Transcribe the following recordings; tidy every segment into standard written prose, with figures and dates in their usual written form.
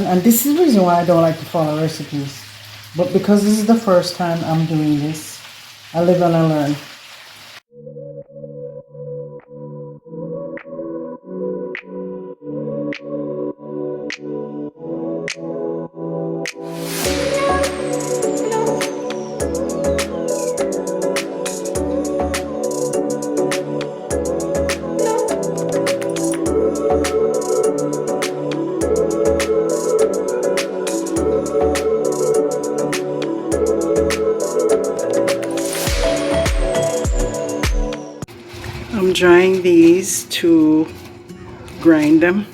and this is the reason why I don't like to follow recipes. But because this is the first time I'm doing this, I live and I learn. I'm drying these to grind them,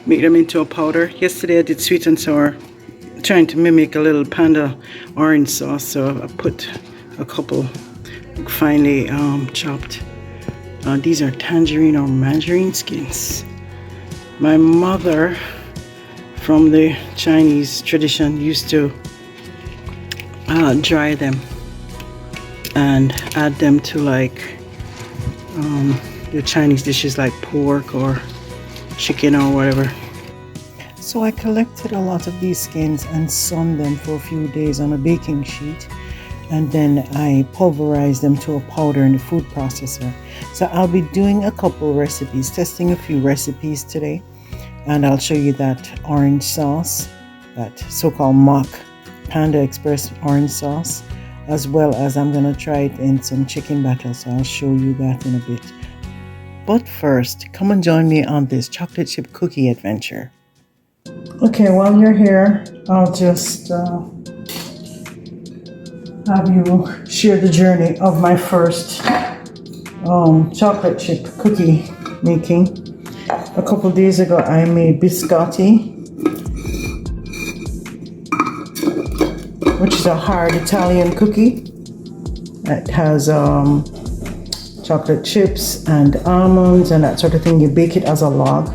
make them into a powder. Yesterday I did sweet and sour, trying to mimic a little Panda orange sauce, so I put a couple finely chopped. These are tangerine or mandarin skins. My mother, from the Chinese tradition, used to dry them and add them to like your Chinese dishes like pork or chicken or whatever. So I collected a lot of these skins and sunned them for a few days on a baking sheet, and then I pulverized them to a powder in the food processor. So I'll be doing a couple recipes, testing a few recipes today, and I'll show you that orange sauce, that so-called mock Panda Express Orange Sauce, as well as I'm gonna try it in some chicken batter, so I'll show you that in a bit. But first, come and join me on this chocolate chip cookie adventure. Okay, while you're here, I'll just have you share the journey of my first chocolate chip cookie making. A couple days ago, I made biscotti, which is a hard Italian cookie. It has chocolate chips and almonds and that sort of thing. You bake it as a log,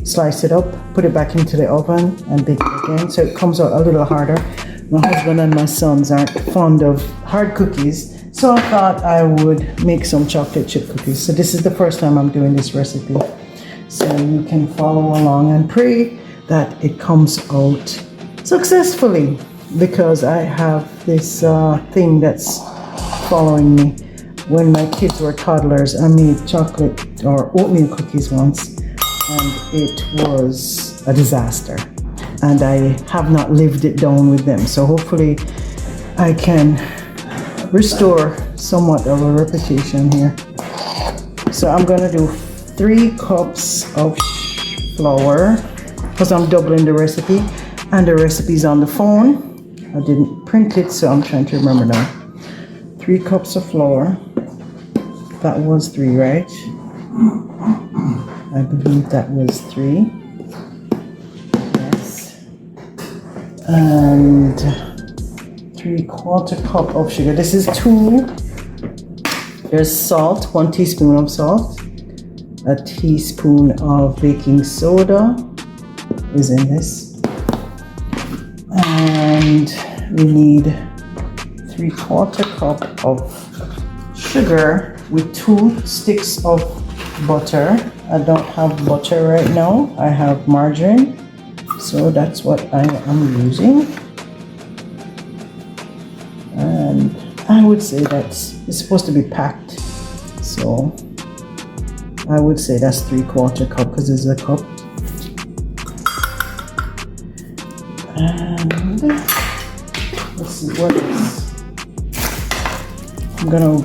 slice it up, put it back into the oven and bake it again, so it comes out a little harder. My husband and my sons aren't fond of hard cookies, so I thought I would make some chocolate chip cookies. So this is the first time I'm doing this recipe, so you can follow along and pray that it comes out successfully, because I have this thing that's following me. When my kids were toddlers, I made chocolate or oatmeal cookies once, and it was a disaster, and I have not lived it down with them. So hopefully I can restore somewhat of a reputation here. So I'm gonna do 3 cups of flour, because I'm doubling the recipe, and the recipe's on the phone. I didn't print it, so I'm trying to remember now. 3 cups of flour. That was 3, right? I believe that was 3. Yes. And 3/4 cup of sugar. This is 2. There's salt, 1 teaspoon of salt. A teaspoon of baking soda is in this. And we need 3/4 cup of sugar with 2 sticks of butter. I don't have butter right now, I have margarine, so that's what I am using. And I would say it's supposed to be packed, so I would say that's 3/4 cup, because it's a cup. And let's see what else. I'm gonna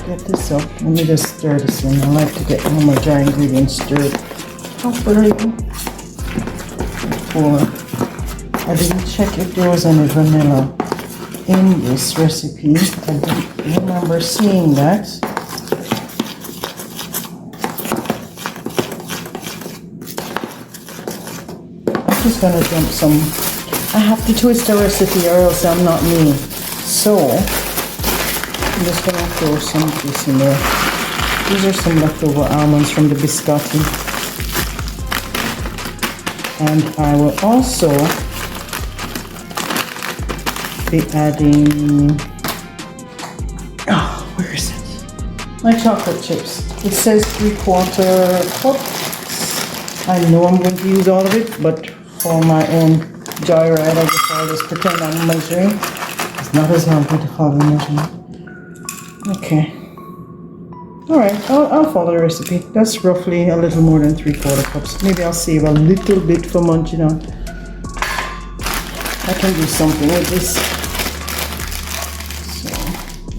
get this up. Let me just stir this in. I like to get all my dry ingredients stirred properly before. I didn't check if there was any vanilla in this recipe. I didn't remember seeing that. I'm just gonna dump some. I have to twist the recipe or else I'm not me. So I'm just gonna throw some of this in there. These are some leftover almonds from the biscotti. And I will also be adding, where is it? My chocolate chips. It says 3/4 cups. I know I'm going to use all of it, but for my own joyride, I guess I'll just pretend I'm measuring. It's not as lovely to follow the measurement. Okay. Alright, I'll follow the recipe. That's roughly a little more than 3/4 cups. Maybe I'll save a little bit for munching on. I can do something with this. So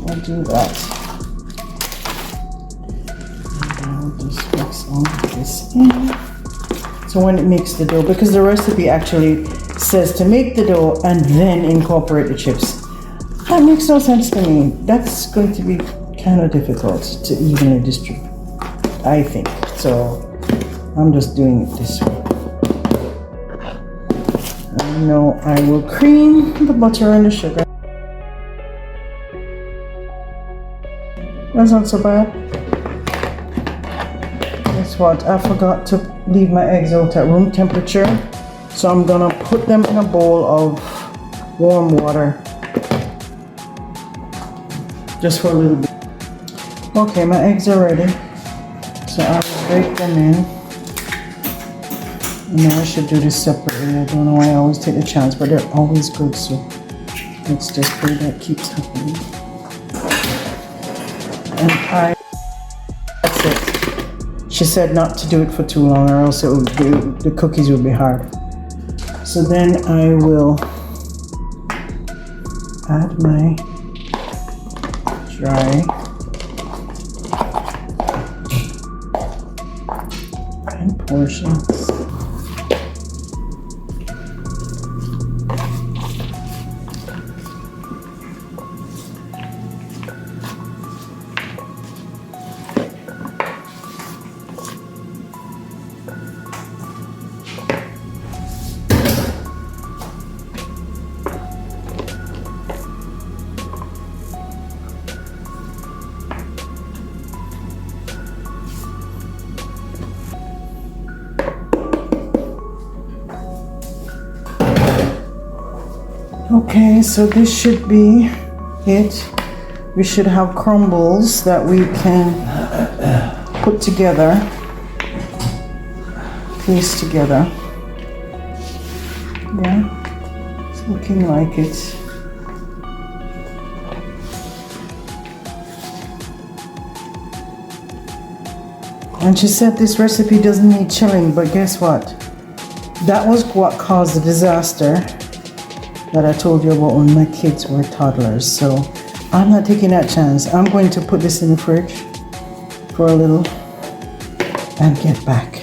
I'll do that. And I'll just mix all of this in. So when it makes the dough, because the recipe actually says to make the dough and then incorporate the chips. That makes no sense to me. That's going to be kind of difficult to evenly distribute, I think. So I'm just doing it this way. And now I will cream the butter and the sugar. That's not so bad. Guess what? I forgot to leave my eggs out at room temperature. So I'm gonna put them in a bowl of warm water. Just for a little bit. Okay, my eggs are ready. So I'll break them in. And then I should do this separately. I don't know why I always take the chance, but they're always good, so let's just pray that keeps happening. And that's it. She said not to do it for too long or else the cookies would be hard. So then I will add my dry and portions. Okay, so this should be it. We should have crumbles that we can put together, piece together. Yeah, it's looking like it. And she said this recipe doesn't need chilling, but guess what? That was what caused the disaster that I told you about when my kids were toddlers. So I'm not taking that chance. I'm going to put this in the fridge for a little and get back.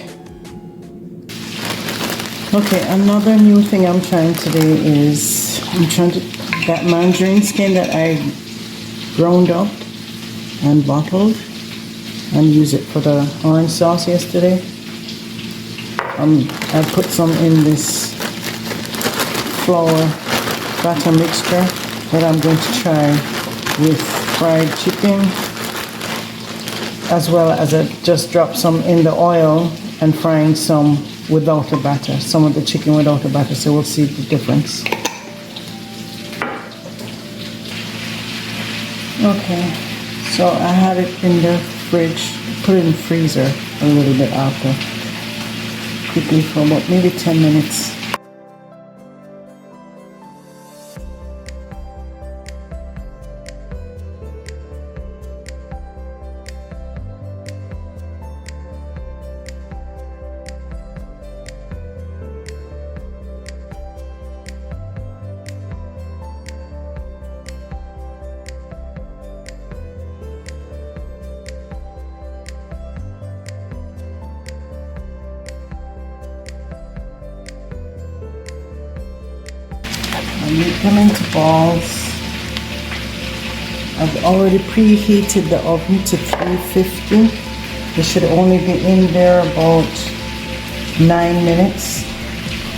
Okay, another new thing I'm trying today is I'm trying to that mandarin skin that I ground up and bottled and use it for the orange sauce yesterday. I put some in this flour batter mixture that I'm going to try with fried chicken, as well as I just drop some in the oil and frying some without a batter, some of the chicken without a batter, so we'll see the difference. Okay, so I had it in the fridge, put it in the freezer a little bit after, quickly for about maybe 10 minutes. I make them into balls. I've already preheated the oven to 350. They should only be in there about 9 minutes.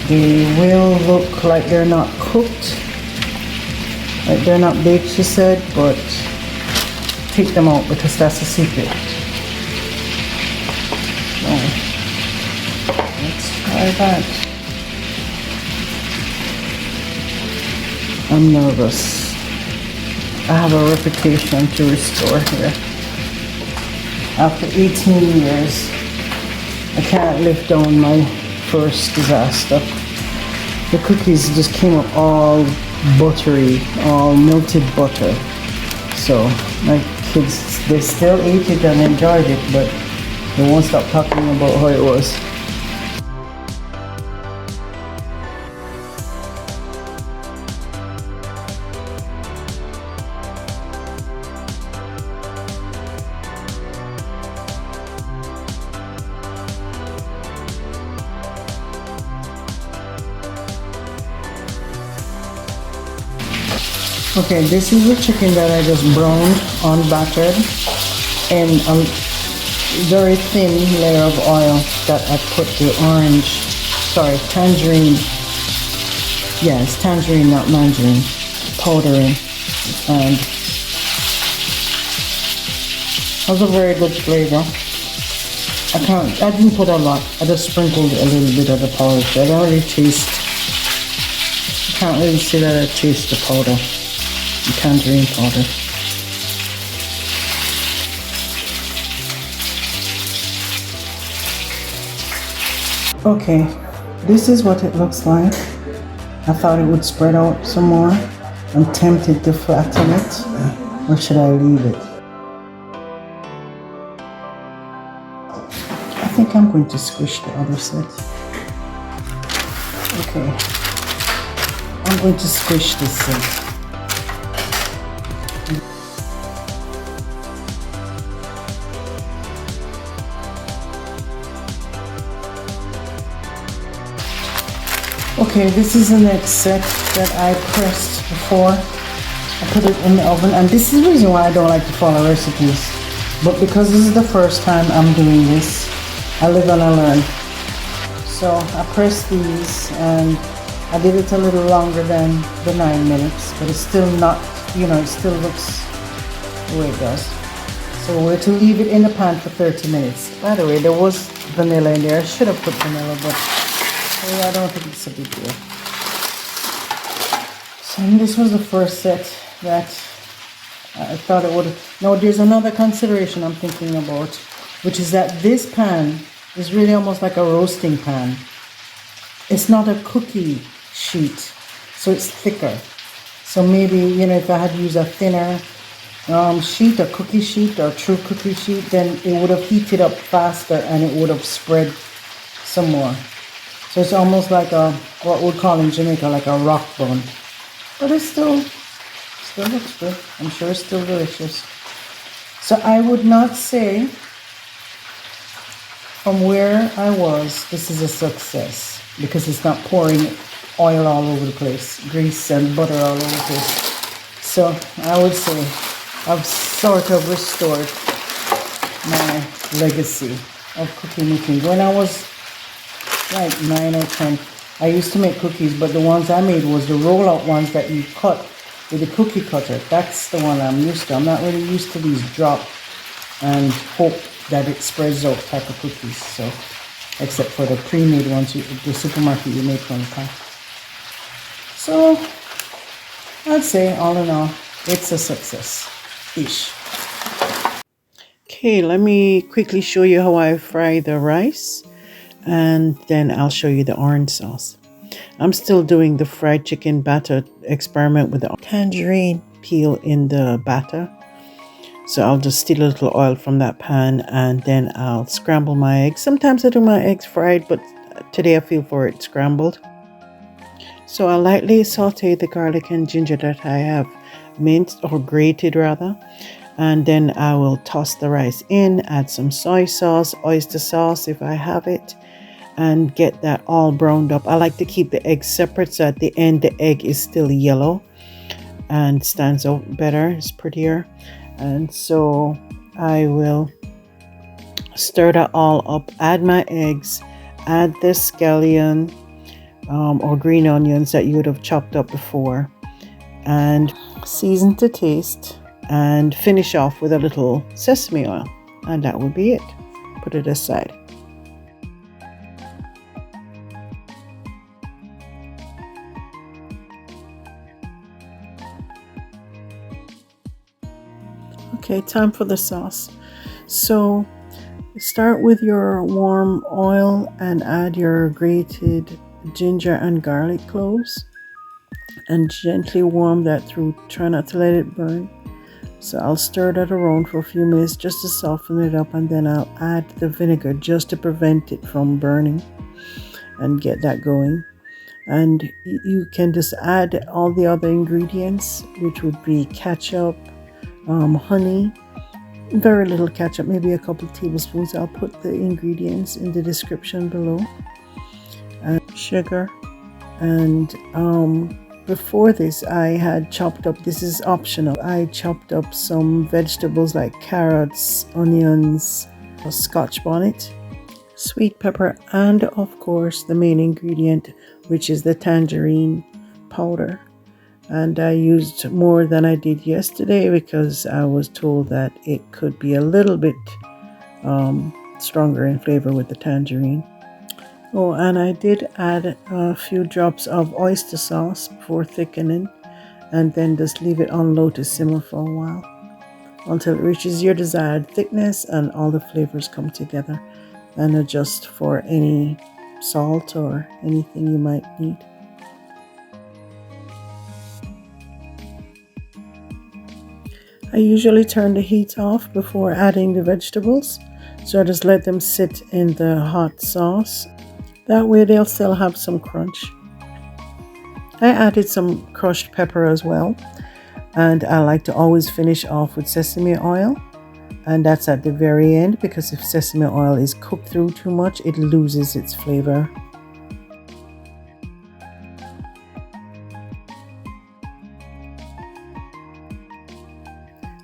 They will look like they're not cooked, like they're not baked, she said, but take them out because that's a secret. So let's try that. I'm nervous. I have a reputation to restore here. After 18 years, I can't live down my first disaster. The cookies just came up all buttery, all melted butter. So my kids, they still ate it and enjoyed it, but they won't stop talking about how it was. Okay, this is the chicken that I just browned, unbattered, in a very thin layer of oil that I put the tangerine, yes, tangerine, not mandarin, powder in, and has a very good flavor. I didn't put a lot, I just sprinkled a little bit of the powder, so I don't really taste, I can't really say that I taste the powder. Tangerine powder. Okay, this is what it looks like. I thought it would spread out some more. I'm tempted to flatten it, or should I leave it? I think I'm going to squish the other set. Okay, I'm going to squish this set. Okay, this is the next set that I pressed before. I put it in the oven, and this is the reason why I don't like to follow recipes. But because this is the first time I'm doing this, I live and I learn. So I pressed these, and I did it a little longer than the 9 minutes, but it's still not, it still looks the way it does. So we're to leave it in the pan for 30 minutes. By the way, there was vanilla in there. I should have put vanilla, but I don't think it's a big deal. So this was the first set that I thought it would. Now there's another consideration I'm thinking about, which is that this pan is really almost like a roasting pan. It's not a cookie sheet, so it's thicker. So maybe, if I had used a thinner sheet, a cookie sheet or true cookie sheet, then it would have heated up faster and it would have spread some more. So it's almost like what we'd call in Jamaica, like a rock bun. But it still looks good. I'm sure it's still delicious. So I would not say, from where I was, this is a success, because it's not pouring oil all over the place, grease and butter all over the place. So I would say I've sort of restored my legacy of cookie making. When I was like 9 or 10, I used to make cookies, but the ones I made was the roll-out ones that you cut with a cookie cutter. That's the one I'm used to. I'm not really used to these drop and hope that it spreads out type of cookies. So, except for the pre-made ones, the supermarket you make from the pack. So, I'd say all in all, it's a success-ish. Okay, let me quickly show you how I fry the rice, and then I'll show you the orange sauce. I'm still doing the fried chicken batter experiment with the tangerine peel in the batter. So I'll just steal a little oil from that pan, and then I'll scramble my eggs. Sometimes I do my eggs fried, but today I feel for it scrambled. So I'll lightly saute the garlic and ginger that I have minced, or grated rather. And then I will toss the rice in, add some soy sauce, oyster sauce if I have it, and get that all browned up. I like to keep the eggs separate, so at the end the egg is still yellow and stands out better, it's prettier. And so I will stir that all up, add my eggs, add the scallion or green onions that you would have chopped up before, and season to taste, and finish off with a little sesame oil, and that would be it. Put it aside. Okay, time for the sauce. So Start with your warm oil and add your grated ginger and garlic cloves and gently warm that through. Try not to let it burn. So I'll stir that around for a few minutes just to soften it up, and then I'll add the vinegar just to prevent it from burning and get that going. And you can just add all the other ingredients, which would be ketchup, honey, very little ketchup, maybe a couple of tablespoons. I'll put the ingredients in the description below. And sugar. And before this, I had chopped up, this is optional, I chopped up some vegetables like carrots, onions, a scotch bonnet, sweet pepper, and of course the main ingredient, which is the tangerine powder. And I used more than I did yesterday because I was told that it could be a little bit stronger in flavor with the tangerine. Oh, and I did add a few drops of oyster sauce before thickening, and then just leave it on low to simmer for a while until it reaches your desired thickness and all the flavors come together, and adjust for any salt or anything you might need. I usually turn the heat off before adding the vegetables, so I just let them sit in the hot sauce. That way they'll still have some crunch. I added some crushed pepper as well, and I like to always finish off with sesame oil, and that's at the very end, because if sesame oil is cooked through too much, it loses its flavor.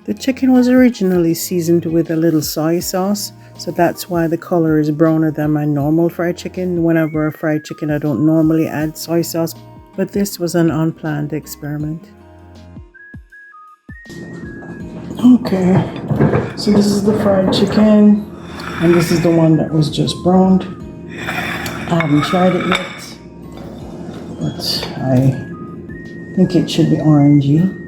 The chicken was originally seasoned with a little soy sauce, so that's why the color is browner than my normal fried chicken. Whenever I fry chicken, I don't normally add soy sauce, but this was an unplanned experiment. Okay, so this is the fried chicken, and this is the one that was just browned. I haven't tried it yet, but I think it should be orangey.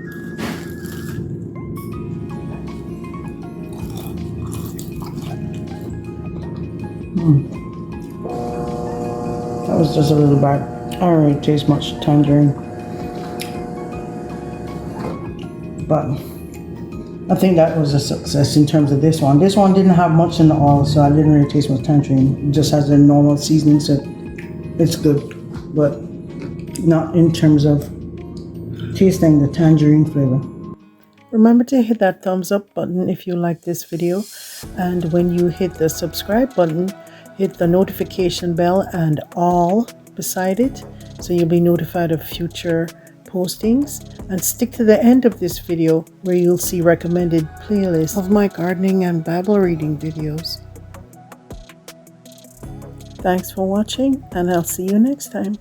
That was just a little bite. I don't really taste much tangerine, but I think that was a success in terms of this one. This one didn't have much in the oil, so I didn't really taste much tangerine. It just has a normal seasoning, so it's good, but not in terms of tasting the tangerine flavor. Remember to hit that thumbs up button if you like this video, and when you hit the subscribe button, hit the notification bell and all beside it, so you'll be notified of future postings. And stick to the end of this video where you'll see recommended playlists of my gardening and Bible reading videos. Thanks for watching, and I'll see you next time.